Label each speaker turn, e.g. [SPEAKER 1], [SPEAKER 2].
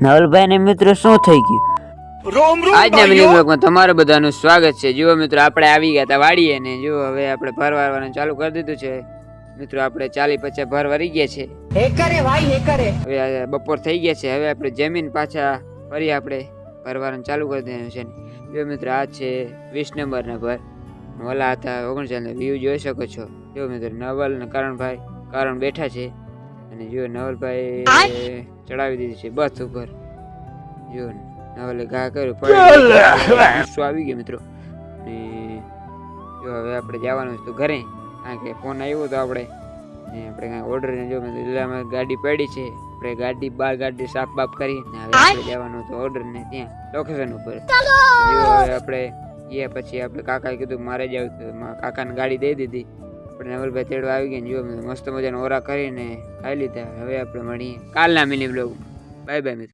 [SPEAKER 1] નવલભાઈ ને મિત્રો શું થઈ ગયું? આજના મિની બ્લોગમાં તમારું બધાનું સ્વાગત છે. જુઓ મિત્રો, આપણે આવી ગયા હતા વાડીએ ને જુઓ હવે આપણે ભર વારવાનું ચાલુ કરી દીધું છે. મિત્રો આપણે 40-50 ભર વારી ગયા છે. હવે બપોર થઈ ગયા છે. હવે આપણે જમીન પાછા ફરી આપણે ભરવાનું ચાલુ કરી દેવાનું છે. જો મિત્રો, આ છે 20 નંબરના ભર, ઓલા હતા 39. વ્યૂ જોઈ શકો છો. જો મિત્રો, નવલ ને કારણ બેઠા છે અને જો નવલભાઈ ચડાવી દીધી છે બસ ઉપર. જો નવલે ઘા કર્યું, ગુસ્સો આવી ગયો મિત્રો. ને જો હવે આપણે જવાનું હતું ઘરે, કારણ કે ફોન આવ્યો તો આપણે કાંઈ ઓર્ડર ને જો મિત્રો ગાડી પડી છે. આપણે ગાડી સાફ બાફ કરી ને હવે આપણે જવાનું હતું ઓર્ડર ને ત્યાં લોકેશન ઉપર. હવે આપણે ગયા પછી આપણે કાકાએ કીધું મારે જ આવ્યું, કાકાને ગાડી દઈ દીધી. આપણે નવલભાઈ તેડવા આવી ગયા. જો મસ્ત મજાનો ઓરા કરીને ખાઈ લીધા. હવે આપણે મળીએ કાલના મિની બ્લોગ. બાય બાય મિત્રો.